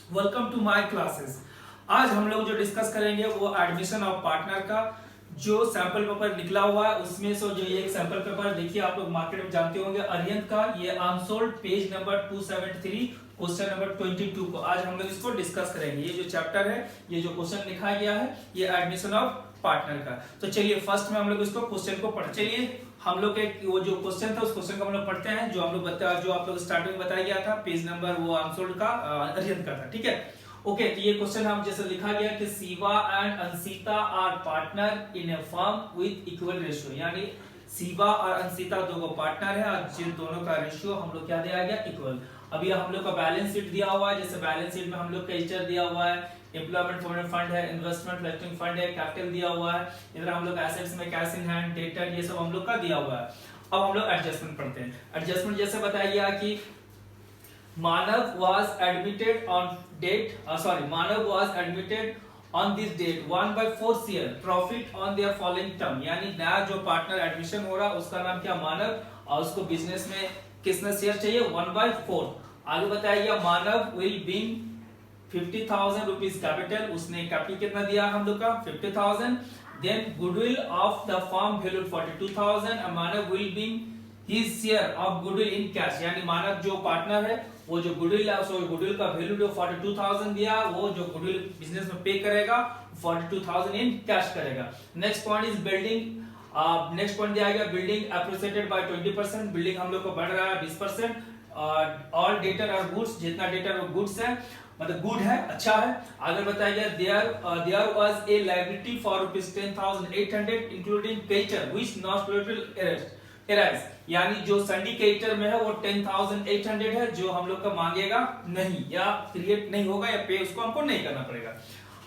Welcome to my classes. आज हम लोग जो डिस्कस करेंगे वो एडमिशन ऑफ पार्टनर का जो सैंपल पेपर निकला हुआ है उसमें से जो ये एक सैंपल पेपर देखिए आप लोग मार्केट में जानते होंगे अरिहंत का, ये unsold page number 273 question number 22 को आज हम लोग इसको डिस्कस करेंगे। ये जो चैप्टर है, ये जो क्वेश्चन लिखा गया है ये एडमिशन ऑफ पार्टनर का। तो चलिए फर्स्ट में हम लोग इसको क्वेश्चन को पढ़ चलिए हम लोग के वो जो क्वेश्चन था उस क्वेश्चन को हम लोग पढ़ते हैं जो हम लोग जो आप लोग स्टार्टिंग में बताया गया था पेज नंबर वो अनसोल्ड का अरिहंत का था। ठीक है, ओके। तो ये क्वेश्चन हम जैसे लिखा गया कि Shiva and Anshita are partner in a firm with equal ratio, यानी शिवा और अंशिता दो पार्टनर है और जिन दोनों का रेशियो हम लोग क्या दिया गया इक्वल। अभी हम लोग का बैलेंस शीट दिया हुआ है, जैसे बैलेंस शीट में हम लोग का एचआर दिया हुआ है, एम्प्लॉयमेंट प्रोविडेंट फंड है, इन्वेस्टमेंट फ्लैक्टिंग फंड है, कैपिटल दिया हुआ है, इधर हम लोग एसेट्स में कैश इन हैंड, डेटर, ये सब हम लोग का दिया हुआ है। अब हम लोग एडजस्टमेंट पढ़ते हैं। एडजस्टमेंट जैसे बताया गया कि Manav was admitted on date. Manav was admitted on this date 1/4 share profit on their following term, यानी नया जो पार्टनर एडमिशन हो रहा है उसका नाम क्या मानव और उसको बिजनेस में किसने शेयर चाहिए 1/4। आगे बताया गया Manav will bring 50,000 rupees capital, उसने कैपिटल कितना दिया हम लोग का 50,000। Then goodwill of the firm value 42,000 and Manav will bring his share of goodwill in cash, यानी मानव जो पार्टनर है वो जो गुडविल है उसको गुडविल का वैल्यू जो 42,000 दिया वो जो गुडविल बिजनेस में पे करेगा 42,000 इन कैश करेगा। Next point is building. Next point दिया गया बिल्डिंग अप्रिशिएटेड बाय 20%, बिल्डिंग हम लोग को बढ़ रहा है 20%। ऑल डेटर और गुड्स, जितना डेटर और गुड्स है मतलब गुड है अच्छा है। आगे बताया गया there was a liability for rupees 10,800 including creditor which not arise, यानी जो सिंडिकेटर में है वो 10,800 है जो हम लोग का मांगेगा नहीं या क्रिएट नहीं होगा या पे उसको हमको नहीं करना पड़ेगा।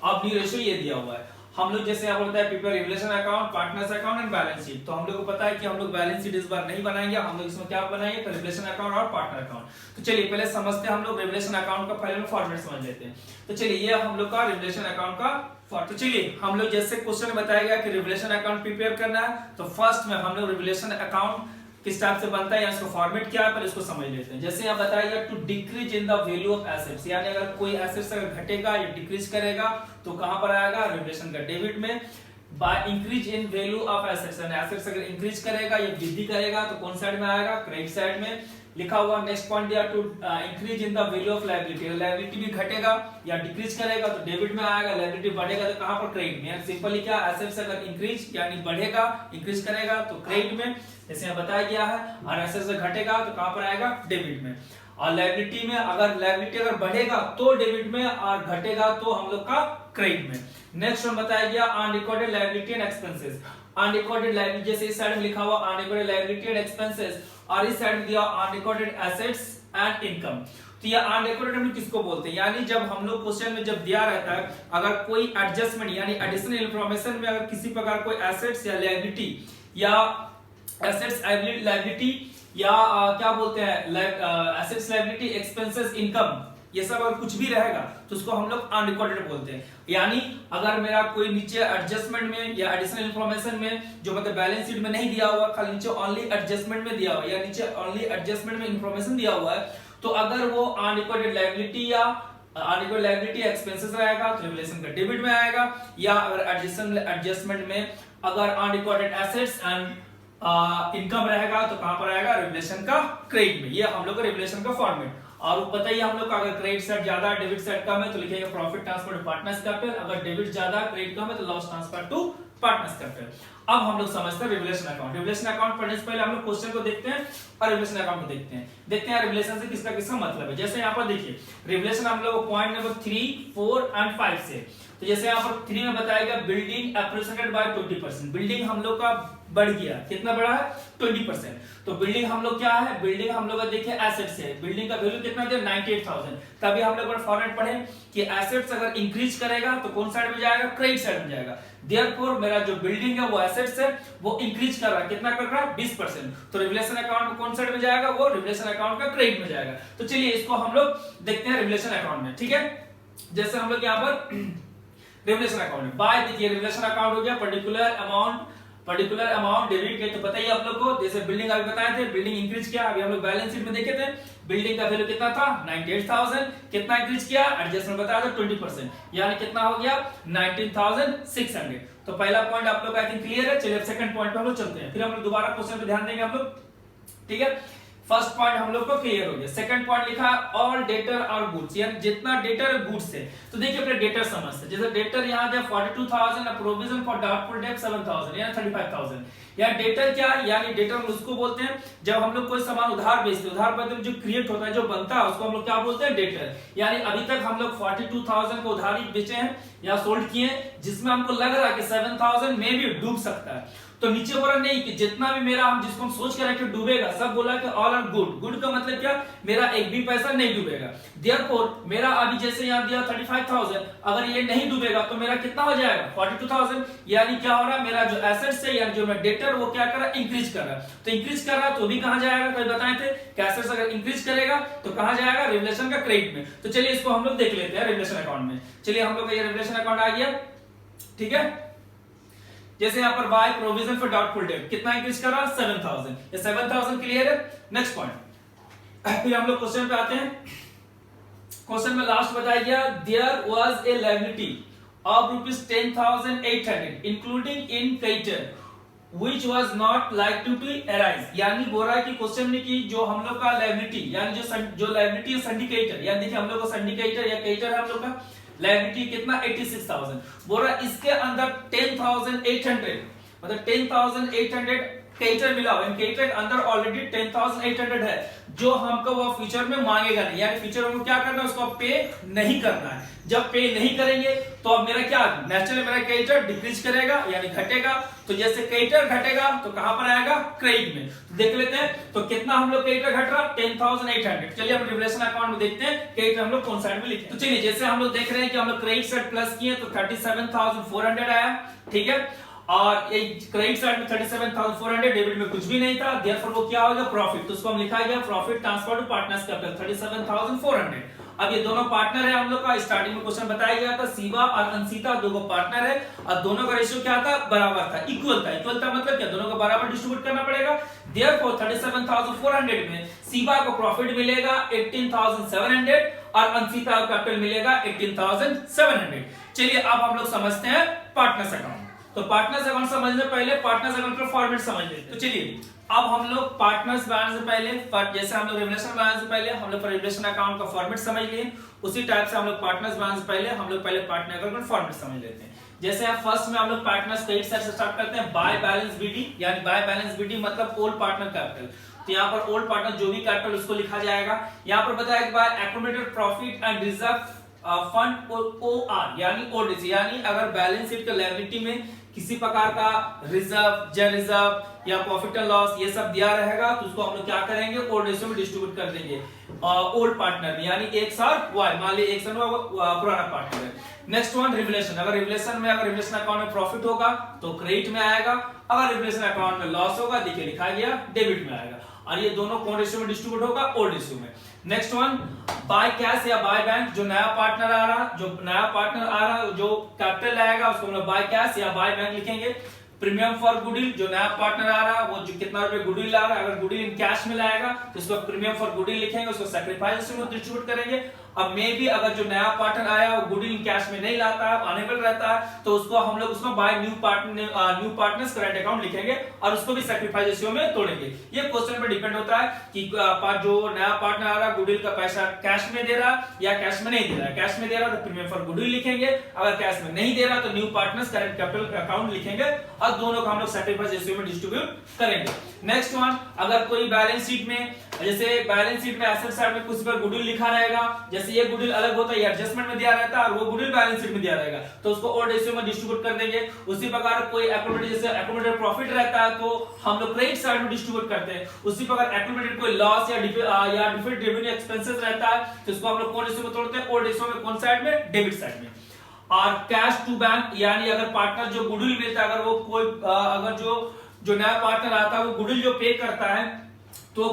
अब न्यू रेशियो ये दिया हुआ है। हम लोग जैसे यहाँ बोलता है prepare realisation account, partners account and balance sheet, तो हम लोग को पता है कि हम लोग बैलेंस शीट इस बार नहीं बनाएंगे, हम लोग इसमें क्या बनाएंगे तो रिलेशन अकाउंट और पार्टनर अकाउंट। तो चलिए पहले समझते हैं हम लोग रिलेशन अकाउंट का पहले फॉर्मेट समझ लेते हैं। तो चलिए ये हम लोग का रिलेशन अकाउंट का तो चलिए हम लोग जैसे क्वेश्चन में बताया गया कि रिलेशन अकाउंट प्रिपेयर करना है तो फर्स्ट में हम लोग रिलेशन अकाउंट किस टाइप से बनता है या इसका फॉर्मेट क्या है पर इसको समझ लेते हैं। जैसे यहाँ बताया गया to decrease in the value of assets, यानी अगर कोई एसेट्स अगर घटेगा या डिक्रीज करेगा तो कहां पर आएगा रिलेशन का डेबिट में। By increase in value of assets, यानी एसेट्स अगर इंक्रीज करेगा या वृद्धि करेगा तो कौन साइड में आएगा क्रेडिट साइड में लिखा हुआ। नेक्स्ट पॉइंट दिया to increase in the value of liability, liability भी घटेगा या डिक्रीज करेगा तो डेबिट में आएगा, लायबिलिटी बढ़ेगा तो कहां पर क्रेडिट में। सिंपली क्या एसेट्स अगर इंक्रीज यानी बढ़ेगा इंक्रीज करेगा तो क्रेडिट में जैसे यहाँ बताया गया है, और एसेट्स घटेगा तो कहां पर आएगा डेबिट में। और लायबिलिटी में अगर लायबिलिटी अगर बढ़ेगा तो डेबिट में और घटेगा तो हम लोग का क्रेडिट में। नेक्स्ट वन बताया गया unrecorded liability and expenses, unrecorded liability जैसे इस साइड में लिखा हुआ अनरिकॉर्डेड लायबिलिटी एंड एक्सपेंसेस और इस साइड में दिया अनरिकॉर्डेड एसेट्स एंड इनकम। तो ये अनरिकॉर्डेड हम किसको बोलते हैं, यानी जब हम लोग क्वेश्चन में जब दिया रहता है अगर कोई एडजस्टमेंट यानी एडिशनल इंफॉर्मेशन में अगर किसी प्रकार कोई एसेट्स या लायबिलिटी या एसेट्स लायबिलिटी या क्या बोलते हैं एसेट्स लायबिलिटी एक्सपेंसेस इनकम ये सब अगर कुछ भी रहेगा तो उसको हम लोग अनरिकॉर्डेड बोलते हैं। यानी अगर मेरा कोई नीचे एडजस्टमेंट में या एडिशनल इंफॉर्मेशन में जो मतलब बैलेंस शीट में नहीं दिया हुआ खाली नीचे ओनली एडजस्टमेंट में दिया हुआ या नीचे ओनली एडजस्टमेंट में इंफॉर्मेशन दिया हुआ है तो अगर वो अनरिकॉर्डेड लायबिलिटी या अनरिकॉर्डेड लायबिलिटी एक्सपेंसेस रहेगा तो रिलेशन का डेबिट में आएगा, या अगर एडजस्टमेंट में अगर अनरिकॉर्डेड एसेट्स एंड इनकम रहेगा तो कहां पर आएगा रिलेशन का क्रेडिट में। ये हम लोग का रिलेशन का फॉर्मेट। और पता ही हम लोग का अगर क्रेडिट साइड ज्यादा डेबिट साइड कम है तो लिखेंगे profit transfer to partners capital, अगर डेबिट ज्यादा क्रेडिट कम है तो loss transfer to partners capital. अब हम लोग समझते हैं रिलेशन अकाउंट। रिलेशन अकाउंट पढ़ने से पहले हम लोग क्वेश्चन को देखते हैं और रिलेशन अकाउंट को देखते हैं रिलेशन से किसका किसका मतलब है। जैसे यहाँ पर देखिए रिलेशन हम लोग पॉइंट नंबर 3, 4 एंड 5 से, तो जैसे यहाँ पर 3 में बताया गया बिल्डिंग अप्रिशिएटेड बाय 20%, बिल्डिंग हम लोग का बढ़ गया, कितना बढ़ा है 20%। तो बिल्डिंग हम लोग क्या है, बिल्डिंग हम लोग देखिए एसेट्स है, बिल्डिंग का वैल्यू कितना दिया 98,000। तभी हम लोग फॉर्मेट पढ़े कि एसेट्स अगर इंक्रीज करेगा तो कौन साइड में जाएगा क्रेडिट साइड में जाएगा। देयरफॉर मेरा जो बिल्डिंग है वो एसेट्स है वो इंक्रीज कर रहा है, कितना कर रहा है 20%, तो रिलेशन अकाउंट कौन साइड में जाएगा वो रिलेशन अकाउंट का क्रेडिट में जाएगा। तो चलिए इसको हम लोग देखते हैं रिलेशन अकाउंट में। ठीक है, जैसे हम लोग यहाँ पर रिलेशन अकाउंट बाय देखिए रिलेशन अकाउंट हो गया पर्टिकुलर अमाउंट डेबिट के, तो पता ही आप लोग को जैसे बिल्डिंग अभी बताए थे बिल्डिंग इंक्रीज किया, अभी हम लोग बैलेंस शीट में देखे थे बिल्डिंग का वैल्यू कितना था 98,000, कितना इंक्रीज किया एडजस्टमेंट बताया था 20%, यानी कितना हो गया 19,600। तो पहला पॉइंट आप लोग का आई थिंक क्लियर है। चलिए सेकंड पॉइंट पे हम लोग चलते हैं, फिर हम लोग दोबारा क्वेश्चन पे ध्यान देंगे हम लोग, ठीक है। फर्स्ट पॉइंट हम लोग को क्लियर हो गया। सेकंड पॉइंट लिखा ऑल डेटर और गुड्स, यानी जितना डेटर और गुड्स है। तो देखिए अपने डेटर समझते, जैसे डेटर यहां दिया 42,000, प्रोविजन फॉर डाउटफुल डेट 7,000 यानी 35,000। या डेटर क्या है, यानी डेटर हम उसको बोलते हैं जब हम लोग कोई सामान उधार बेचते हैं, उधार मतलब जो क्रिएट होता है, जो बनता है, उसको हम लोग क्या बोलते हैं डेटर। यानी अभी तक हम लोग 42,000 को उधारी बेचे हैं या सोल्ड किए, जिसमें हमको लग रहा है कि 7,000 में भी डूब सकता है। तो नीचे बोला नहीं कि जितना भी मेरा हम जिसको हम सोच के रखे डूबेगा, सब बोला कि ऑल आर गुड। गुड का मतलब क्या, मेरा एक भी पैसा नहीं डूबेगा। देयरफॉर मेरा अभी जैसे यहाँ दिया 35,000, अगर ये नहीं डूबेगा तो मेरा कितना हो जाएगा 42,000। यानी क्या हो रहा है, मेरा जो एसेट्स है यानी जो मैं डेटर वो क्या कर रहा है इंक्रीज कर रहा है। तो इंक्रीज कर रहा है तो भी कहां जाएगा, कल बताए थे कि एसेट्स अगर इंक्रीज करेगा तो कहां जाएगा, रिवलेशन का क्रेडिट में। तो चलिए इसको हम लोग देख लेते हैं रिवलेशन अकाउंट में। चलिए हम लोग का ये रिवलेशन अकाउंट आ गया, ठीक है। जैसे यहाँ पर by provision for doubtful debt कितना इंक्रीज करा 7,000, ये 7,000 क्लियर है। नेक्स्ट पॉइंट, फिर हम लोग क्वेश्चन पे आते हैं। क्वेश्चन में लास्ट बताया गया there was a liability of ₹10,800 including in creditor which was not likely to arise। यानी बोल रहा है कि क्वेश्चन में कि जो हम लोग का लायबिलिटी यानी जो लायबिलिटी है सिंडिकेटर, यानी देखिए हम लोग का सिंडिकेटर या क्रेडिटर है हम लोग का लायबिलिटी कितना 86,000, बोल रहा है इसके अंदर 10,800 मतलब 10,800 क्रेडिटर मिला हुआ है, क्रेडिटर अंदर ऑलरेडी 10,800 है जो हमको वो फ्यूचर में मांगेगा नहीं, यानी फ्यूचर में क्या करना है उसको पे नहीं करना है। जब पे नहीं करेंगे तो अब मेरा क्या नेचुरली मेरा क्रेडिटर डिक्रीज करेगा यानी घटेगा। तो जैसे क्रेडिटर घटेगा तो कहां पर आएगा क्रेडिट में। तो देख लेते हैं तो कितना हम लोग क्रेडिटर घट रहा 10,800। चलिए हम रिवलेशन अकाउंट में देखते हैं क्रेडिटर हम लोग कौन साइड में लिखे। तो चलिए जैसे हम लोग देख रहे हैं कि हम लोग क्रेडिट साइड प्लस किए तो 37,400 आया, ठीक है। और क्रेडिट साइड में 37,400, डेबिट में कुछ भी नहीं था, देयरफॉर वो क्या होगा प्रॉफिट। तो उसको हम लिखा गया profit transfer to partners capital 37,400। अब ये दोनों पार्टनर है हम लोग का, स्टार्टिंग में क्वेश्चन बताया गया था शिवा और अंशिता दोनों पार्टनर है और दोनों का रेशियो क्या था बराबर था, इक्वल था। इक्वल था मतलब क्या, दोनों को बराबर डिस्ट्रीब्यूट करना पड़ेगा। देयरफॉर 37,400 में शिवा को प्रॉफिट मिलेगा 18,700 और अंशिता को कैपिटल मिलेगा 18,700। चलिए अब हम लोग समझते हैं पार्टनर्स अकाउंट। तो पार्टनर्स अकाउंट समझने पहले पार्टनर्स अकाउंट का फॉर्मेट समझ लेते। तो चलिए अब हम लोग पार्टनर्स बैलेंस से पहले जैसे हम लोग रिवलेशन बैलेंस से पहले हम लोग रिवलेशन अकाउंट का फॉर्मेट समझ लिए, उसी टाइप से हम लोग पार्टनर्स बैलेंस से पहले हम लोग पहले पार्टनर अकाउंट का फॉर्मेट समझ लेते हैं। जैसे आप फर्स्ट में हम लोग पार्टनर्स क्रेडिट साइड से स्टार्ट करते हैं बाय बैलेंस बीडी, यानी बाय बैलेंस बीडी मतलब ओल्ड पार्टनर कैपिटल। तो यहाँ पर ओल्ड पार्टनर जो भी कैपिटल उसको लिखा जाएगा। यहाँ पर बताया कि by accumulated profit and reserve fund or यानी ओल्ड, यानी अगर बैलेंस शीट के लायबिलिटी में किसी प्रकार का रिजर्व या रिजर्व या प्रॉफिट एंड लॉस ये सब दिया रहेगा तो उसको हम लोग क्या करेंगे ओल्ड रेशियो में डिस्ट्रीब्यूट कर देंगे ओल्ड पार्टनर में, यानी एक साथ वाई, मान लीजिए एक साथ पुराना पार्टनर है। नेक्स्ट वन रिवलेशन, अगर रिवलेशन अकाउंट में प्रॉफिट होगा तो क्रेडिट में आएगा, अगर रिवलेशन अकाउंट में लॉस होगा देखिए लिखा गया डेबिट में आएगा। और ये दोनों कौन रेशियो में डिस्ट्रीब्यूट होगा ओल्ड रेशियो में। नेक्स्ट वन बाय कैश या बाय बैंक, जो नया पार्टनर आ रहा जो कैपिटल आएगा उसको हम लोग बाय कैश या बाय बैंक लिखेंगे। प्रीमियम फॉर गुडविल, जो नया पार्टनर आ रहा है वो जो कितना रुपए गुडविल ला रहा है, अगर गुडविल इन कैश में लाएगा तो उसको प्रीमियम फॉर गुडविल लिखेंगे, उसको सैक्रिफाइस में डिस्ट्रीब्यूट करेंगे। अब मे भी अगर जो नया पार्टनर आया वो गुडविल इन कैश में नहीं लाता है, अनेबल रहता है, तो उसको हम लोग उसमें by new partners current account लिखेंगे और उसको भी सैक्रिफाइस रेशियो में तोड़ेंगे। ये क्वेश्चन पे डिपेंड होता है कि जो नया पार्टनर आ रहा है गुडविल का पैसा कैश में दे रहा है या कैश में नहीं दे रहा है। कैश में दे रहा है तो प्रीमियम फॉर गुडविल लिखेंगे, अगर कैश में नहीं दे रहा तो new partners current capital account लिखेंगे और दोनों को हम लोग सैक्रिफाइस रेशियो में डिस्ट्रीब्यूट करेंगे। नेक्स्ट वन, अगर कोई बैलेंस शीट में जैसे बैलेंस शीट में एसेट साइड में कुछ पर गुडविल लिखा रहेगा, जैसे ये गुडविल अलग होता है, ये एडजस्टमेंट में दिया रहता है और वो गुडविल बैलेंस शीट में दिया रहेगा तो उसको ओल्ड रेशियो में डिस्ट्रीब्यूट कर देंगे। उसी प्रकार कोई एक्यूमुलेटेड जैसे एक्यूमुलेटेड प्रॉफिट रहता है तो हम लोग क्रेडिट साइड में डिस्ट्रीब्यूट करते हैं। उसी प्रकार एक्यूमुलेटेड कोई लॉस या डिफरेंट रेवेन्यू एक्सपेंसेस रहता है तो इसको हम लोग कौन रेशियो में तोड़ते हैं ओल्ड रेशियो में, कौन साइड में डेबिट साइड में। और कैश टू बैंक, यानी अगर पार्टनर जो गुडविल मिलता है अगर वो कोई अगर जो नया पार्टनर आता है वो गुडविल जो पे करता है तो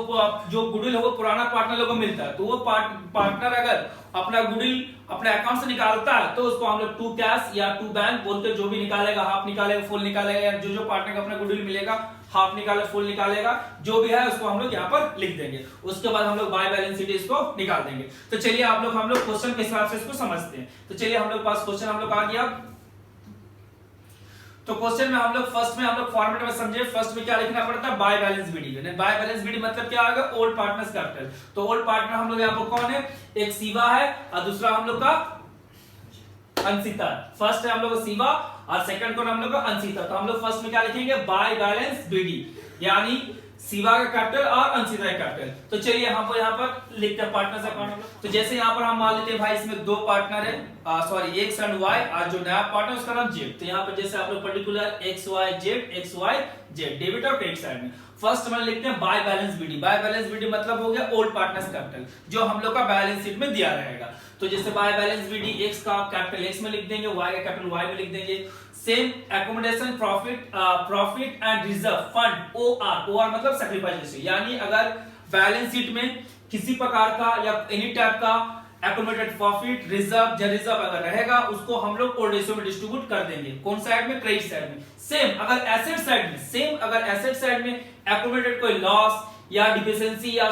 जो गुडविल है वो पुराना पार्टनर लोगों को मिलता है, तो वो पार्टनर अगर अपना गुडविल अपने अकाउंट से निकालता है तो उसको हम लोग टू कैश या टू बैंक बोलते हैं। जो भी निकालेगा, हाफ निकालेगा, फुल निकालेगा, या जो पार्टनर का अपना गुडविल मिलेगा हाफ निकालेगा, फुल निकालेगा, जो भी है उसको हम लोग यहाँ पर लिख देंगे। उसके बाद हम लोग बाय बैलेंस शीट इसको निकाल देंगे। तो चलिए हम लोग क्वेश्चन के हिसाब से इसको समझते हैं। तो चलिए हम लोग पास क्वेश्चन हम लोग आ गया। तो क्वेश्चन में हम लोग फर्स्ट में हम लोग फॉर्मेट में समझे। फर्स्ट में क्या लिखना पड़ता है, by balance BD. By balance BD मतलब क्या आएगा, ओल्ड पार्टनर्स कैपिटल। तो ओल्ड पार्टनर हम लोग यहाँ पर कौन है, एक शिवा है और दूसरा हम लोग का अंशिता। फर्स्ट है हम लोग का शिवा और सेकंड कौन हम लोग का अंशिता। तो हम लोग फर्स्ट में क्या लिखेंगे, बाय बैलेंस बीडी, यानी शिवा का कैपिटल और अंशिता का कैपिटल। तो चलिए यहाँ पर लिखते हैं पार्टनर्स अकाउंट। तो जैसे यहाँ पर हम मान लेते हैं भाई इसमें दो पार्टनर है, सॉरी एक्स एंड वाई, और जो नया पार्टनर उसका नाम जेड। तो यहाँ पर जैसे आप लोग particular X Y Z debit और क्रेडिट साइड में फर्स्ट में लिखते हैं by balance BD. By balance BD मतलब हो गया ओल्ड पार्टनर्स कैपिटल, जो हम लोग का बैलेंस शीट में दिया रहेगा। तो जैसे बाय बैलेंस बीडी एक्स का कैपिटल एक्स में लिख देंगे, वाई का कैपिटल वाई में लिख देंगे। Same accommodation profit and reserve fund OR मतलब सैक्रिफाइस रेशियो, यानी अगर बैलेंस शीट में किसी प्रकार का या एनी टाइप का एकोमोडेटेड प्रॉफिट रिजर्व अगर रहेगा उसको हम लोग ओल्ड रेशियो में डिस्ट्रीब्यूट कर देंगे। कौन साइड में, क्रेडिट साइड में। सेम अगर एसेट साइड में एकोमोडेटेड कोई लॉस या डिफिशिएंसी या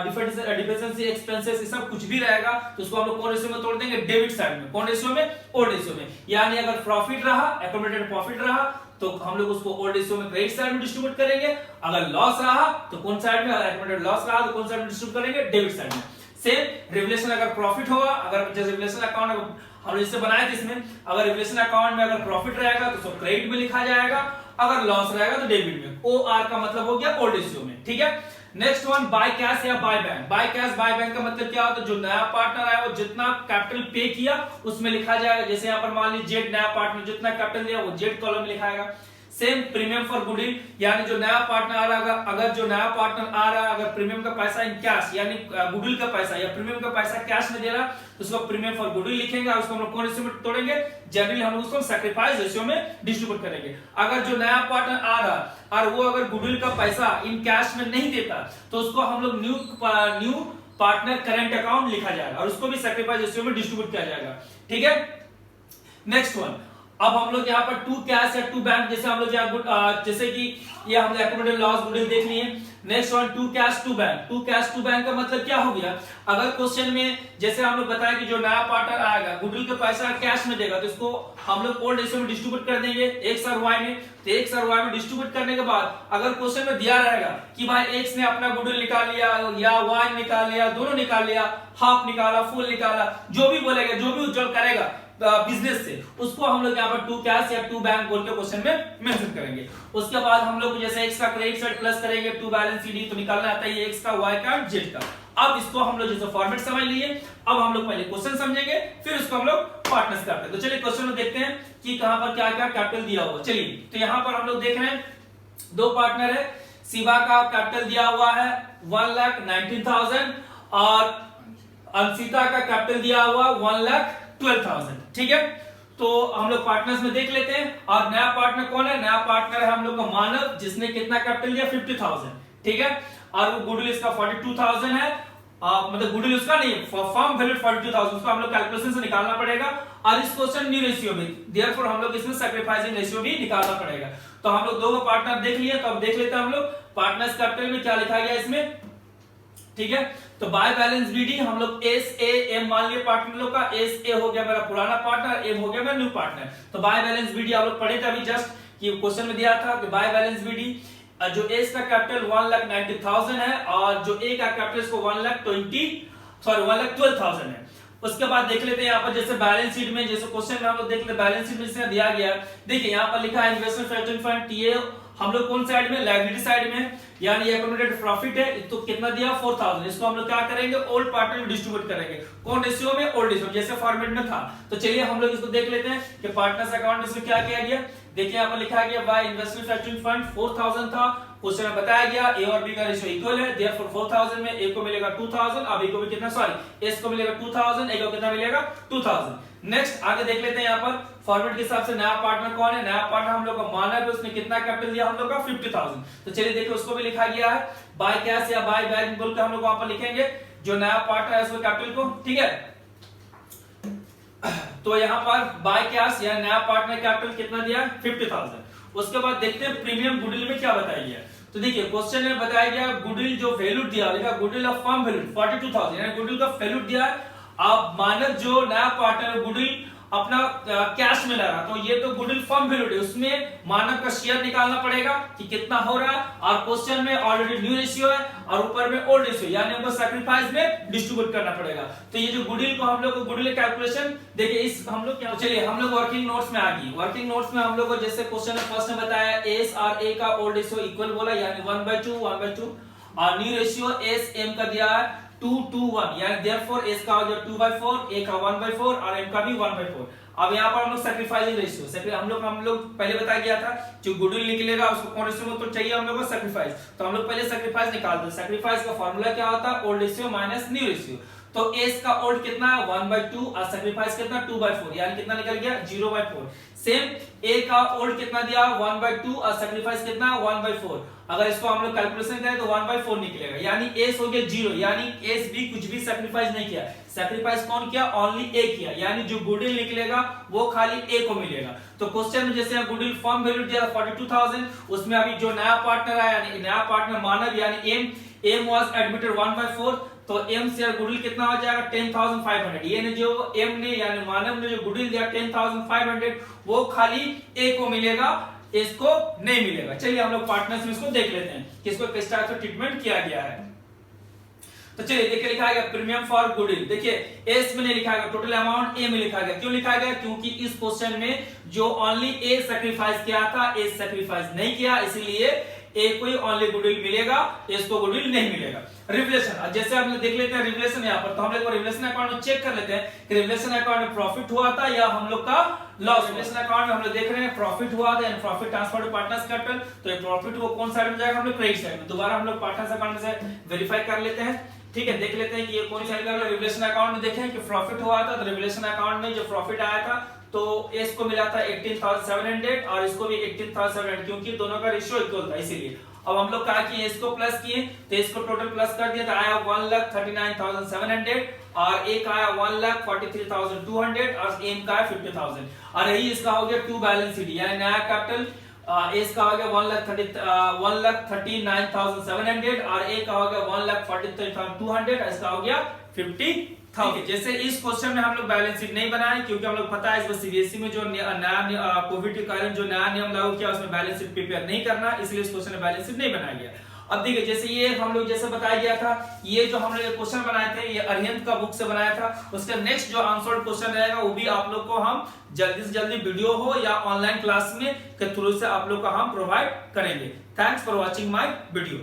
डिफिशिएंसी एक्सपेंसेस ये सब कुछ भी रहेगा तो उसको हम लोग कौन रेशियो में तोड़ देंगे, डेबिट साइड में। कौन रेशियो में, ओल्ड रेशियो में। यानी अगर प्रॉफिट रहा, एकोमोडेटेड प्रॉफिट रहा तो हम लोग उसको ओल्ड रेशियो में क्रेडिट साइड में डिस्ट्रीब्यूट करेंगे। अगर लॉस रहा तो कौन साइड में, एकोमोडेटेड लॉस रहा तो कौन साइड में डिस्ट्रीब्यूट करेंगे, डेबिट साइड में। सेम रिवलेशन अगर प्रॉफिट होगा, अगर जैसे रिवलेशन अकाउंट हम इससे बनाए थे, इसमें अगर रिवलेशन अकाउंट में अगर प्रॉफिट रहेगा तो उसको क्रेडिट में लिखा जाएगा, अगर लॉस रहेगा तो डेबिट में। ओआर का मतलब हो गया ओल्ड रेशियो में, ठीक है। नेक्स्ट वन बाय कैश या by bank. By cash by bank का मतलब क्या होता है, जो नया पार्टनर आया वो जितना कैपिटल पे किया उसमें लिखा जाएगा। जैसे यहाँ पर मान लीजिए जेड नया पार्टनर जितना कैपिटल दिया वो जेड कॉलम में लिखाएगा। सेम प्रीमियम फॉर गुडविल, यानी जो नया पार्टनर आ रहा है, अगर जो नया पार्टनर आ रहा है अगर प्रीमियम का पैसा इन कैश यानी गुडविल का पैसा या प्रीमियम का पैसा कैश में दे रहा तो उसको प्रीमियम फॉर गुडविल लिखेंगे और उसको हम लोग कौन रेशियो में तोड़ेंगे, जनरली हम लोग उसको सैक्रिफाइस रेशियो में डिस्ट्रीब्यूट करेंगे। अगर जो नया पार्टनर आ रहा और वो अगर गुडविल का पैसा इन कैश में नहीं देता तो उसको हम लोग न्यू पार्टनर करंट अकाउंट लिखा जाएगा और उसको भी सैक्रिफाइस रेशियो में डिस्ट्रीब्यूट किया जाएगा, ठीक है। नेक्स्ट वन, अब हम लोग यहाँ पर टू कैश या टू बैंक, जैसे हम लोग जैसे कि ये हम लोग एकोमोडेटेड लॉस गुडविल देख लिए। Next one to cash to bank. To cash to bank का मतलब क्या हो गया, अगर क्वेश्चन में जैसे हम लोग बताया कि जो नया पार्टनर आएगा गुडविल का पैसा कैश में देगा तो इसको हम लोग ओल्ड रेशियो में डिस्ट्रीब्यूट कर देंगे एक्स और वाई में। तो एक्स और वाई में डिस्ट्रीब्यूट करने के बाद अगर क्वेश्चन में दिया रहेगा कि भाई एक्स ने अपना गुडविल निकाल लिया या वाई निकाल लिया, दोनों निकाल लिया, हाफ निकाला, फुल निकाला, जो भी बोलेगा, जो भी उज्जवल करेगा बिजनेस से, उसको हम लोग यहाँ पर टू कैश या टू बैंक बोल के क्वेश्चन में मेंशन करेंगे। उसके बाद हम लोग जैसे एक्स का क्रेडिट साइड प्लस करेंगे टू बैलेंस शीट, तो निकालना आता है एक्स का, वाई का, जेड का। अब इसको हम लोग जैसे फॉर्मेट समझ लिए, अब हम लोग पहले क्वेश्चन समझेंगे फिर उसको हम लोग पार्टनर्स करते हैं। तो चलिए क्वेश्चन में देखते हैं कि कहां पर क्या क्या कैपिटल दिया हुआ। चलिए तो यहाँ पर हम लोग देख रहे हैं दो पार्टनर है, शिवा का कैपिटल दिया हुआ है 1,19,000 और अंशिता का कैपिटल दिया हुआ 1,12,000, ठीक है। तो हम लोग पार्टनर्स में देख लेते हैं। और नया पार्टनर कौन है, नया पार्टनर है हम लोग का मानव, जिसने कितना कैपिटल दिया 50,000, ठीक है। और वो गुडविल इसका 42,000 है, मतलब गुडविल उसका नहीं, फर्म वैल्यू 42,000, उसको हम लोग कैलकुलेशन से निकालना पड़ेगा। और इस क्वेश्चन न्यू रेशियो में, देयरफॉर हम लोग इसमें सैक्रिफाइसिंग रेशियो भी निकालना पड़ेगा। तो हम लोग दो पार्टनर देख लिए, तो अब देख लेते हैं हम लोग पार्टनर्स कैपिटल में क्या लिखा गया इसमें, ठीक है। तो बाय बैलेंस बीडी हम लोग एस ए एम मान लिए पार्टनर लोग का, एस ए हो गया मेरा पुराना पार्टनर, एम हो गया मेरा न्यू पार्टनर। तो बाय बैलेंस बीडी आप लोग पढ़े थे अभी जस्ट कि क्वेश्चन में दिया था कि बाय बैलेंस बीडी जो एस का कैपिटल 1,90,000 है और जो ए का कैपिटल इसको 1,12,000 है। उसके बाद देख लेते हैं यहाँ पर जैसे बैलेंस शीट में, जैसे क्वेश्चन में हम लोग देख लेते बैलेंस शीट में जैसे दिया गया, देखिए यहाँ पर लिखा है इन्वेस्टमेंट फैक्टरिंग फंड टीए, हम लोग कौन साइड में, लायबिलिटी साइड में, यानी एकोमोडेटेड प्रॉफिट है तो कितना दिया 4,000, इसको हम लोग क्या करेंगे ओल्ड पार्टनर में डिस्ट्रीब्यूट करेंगे। कौन रेशियो में, ओल्ड रेशियो, जैसे फॉर्मेट में था। तो चलिए हम लोग इसको देख लेते हैं कि पार्टनर्स अकाउंट में क्या किया गया। देखिए यहाँ पर लिखा गया बाय इन्वेस्टमेंट फैक्टरिंग फंड 4,000 था, क्वेश्चन में बताया गया ए और बी का रेशियो इक्वल है, देयरफॉर 4000 में ए को मिलेगा 2000, अब ए को भी कितना, सॉरी एस को मिलेगा 2000, ए को कितना मिलेगा 2000। नेक्स्ट आगे देख लेते हैं यहाँ पर फॉर्मेट के हिसाब से नया पार्टनर कौन है। नया पार्टनर हम लोग का मानव है, उसने कितना कैपिटल दिया हम लोग का 50000। तो चलिए देखिए उसको भी लिखा गया है बाय कैश या बाय बैंक बोल के हम लोग वहां पर लिखेंगे जो नया पार्टनर है उसको कैपिटल को, ठीक है। तो यहाँ पर बाय कैश या नया पार्टनर कैपिटल कितना दिया 50000। उसके बाद देखते हैं प्रीमियम गुडविल में क्या बताया गया। तो देखिए क्वेश्चन में बताया गया गुडविल जो वैल्यू दिया, देखा गुडविल ऑफ फर्म वैल्यू 42000 यानी गुडविल का वैल्यू दिया है। आप मानव जो नया पार्टनर गुडविल अपना कैश में ला रहा, तो ये तो गुडविल फर्म वैल्यू है, उसमें मानव का शेयर निकालना पड़ेगा कि कितना हो रहा है। और क्वेश्चन में ऑलरेडी न्यू रेशियो है और ऊपर में ओल्ड रेशियो यानी हमको सैक्रिफाइस में डिस्ट्रीब्यूट करना पड़ेगा। तो ये जो गुडविल को हम लोग को गुडविल कैलकुलेशन देखिए इस हम लोग क्या, चलिए हम लोग वर्किंग नोट्स में आ गए। वर्किंग नोट्स में हम लोग को जैसे क्वेश्चन में फर्स्ट में बताया एस और ए का ओल्ड रेशियो इक्वल बोला यानी 1/2 और न्यू रेशियो एस एम का दिया है 2:1 यानी देयरफॉर एस का हो गया 2/4, ए का 1/4 और एम का भी 1/4। अब यहाँ पर हम लोग सैक्रिफाइसिंग रेशियो हम लोग पहले बताया गया था जो गुडविल निकलेगा उसको कौन रेशियो में तो चाहिए हम लोग को सैक्रिफाइस, तो हम लोग पहले सैक्रिफाइस निकालते हैं। सैक्रिफाइस का फार्मूला क्या होता है old ratio minus new ratio. तो एस का ओल्ड कितना है 1/2 और सैक्रिफाइस कितना 2/4 यानी कितना निकल गया 0/4। सेम ए का ओल्ड कितना दिया 1/2 और सैक्रिफाइस कितना 1/4। अगर इसको हम लोग कैलकुलेशन करें तो 1/4 निकलेगा यानी एस हो गया 0 यानी एस भी कुछ भी सैक्रिफाइस नहीं किया। सैक्रिफाइस कौन किया ओनली ए किया यानी जो गुडविल निकलेगा वो खाली ए को मिलेगा। तो क्वेश्चन में जैसे गुडविल फर्म वैल्यू दिया 42000, उसमें अभी जो नया पार्टनर है यानी नया पार्टनर मानव यानी एम वाज एडमिटेड 1/4, तो एम शेयर गुडविल कितना हो जाएगा 10500। ये ने जो एम ने यानी मानव ने जो गुडविल दिया 10500 वो खाली ए को मिलेगा, इसको नहीं मिलेगा। चलिए हम लोग पार्टनर्स में इसको देख लेते हैं कि इसको किस टाइप से ट्रीटमेंट किया गया है। तो चलिए देखिए लिखा है प्रीमियम फॉर गुडविल, देखिए एस में नहीं लिखा गया, टोटल अमाउंट ए में लिखा गया। क्यों लिखा गया क्योंकि इस क्वेश्चन में जो ओनली ए सैक्रिफाइस किया था ए सैक्रिफाइस नहीं किया, इसलिए ए को ही ओनली गुडविल मिलेगा, इसको गुडविल नहीं मिलेगा। रिवलेशन जैसे हम देख लेते हैं रिवलेशन यहाँ पर, तो हम लोग रिवलेशन अकाउंट में चेक कर लेते हैं कि रिवलेशन अकाउंट में प्रॉफिट हुआ था या हम लोग का लॉस। रिवलेशन अकाउंट में हम लोग देख रहे हैं प्रॉफिट हुआ था यानी profit transfer to partners capital, तो ये प्रॉफिट वो कौन साइड में जाएगा हम लोग क्रेडिट साइड में। दोबारा हम लोग पार्टनर्स अकाउंट से वेरीफाई कर लेते हैं, ठीक है। देख लेते हैं कि ये कौन साइड का रिवलेशन अकाउंट में देखें कि प्रॉफिट हुआ था, तो रिवलेशन अकाउंट में जो प्रॉफिट आया था तो एस को मिला था 18700 और इसको भी 18700 क्योंकि दोनों का रेशियो इक्वल था इसीलिए। अब हम लोग कहा कि इसको प्लस किए तो इसको टोटल प्लस कर दिया तो आया 1,39,700 और एक आया 1,43,200 और एम का 50,000 और यही इसका हो गया टू बैलेंस शीट यानी नया कैपिटल इसका हो गया 1,39,700 और ए का हो गया 1,43,200 इसका हो गया 50,000। जैसे इस क्वेश्चन में हम लोग बैलेंस शीट नहीं बनाए क्योंकि हम लोग पता है इस सीबीएसई में जो नया कोविड के कारण जो नया नियम लागू किया उसमें बैलेंस शीट प्रिपेयर नहीं करना, इसलिए इस क्वेश्चन में बैलेंस शीट नहीं बनाया गया। अब देखिए जैसे ये हम लोग जैसे बताया गया था ये जो हम लोग क्वेश्चन बनाए थे ये अरिहंत का बुक से बनाया था, उसका नेक्स्ट जो आंसर्ड क्वेश्चन रहेगा वो भी आप लोग को हम जल्दी से जल्दी वीडियो हो या ऑनलाइन क्लास में के थ्रू से आप लोग को हम प्रोवाइड करेंगे। Thanks for watching my video.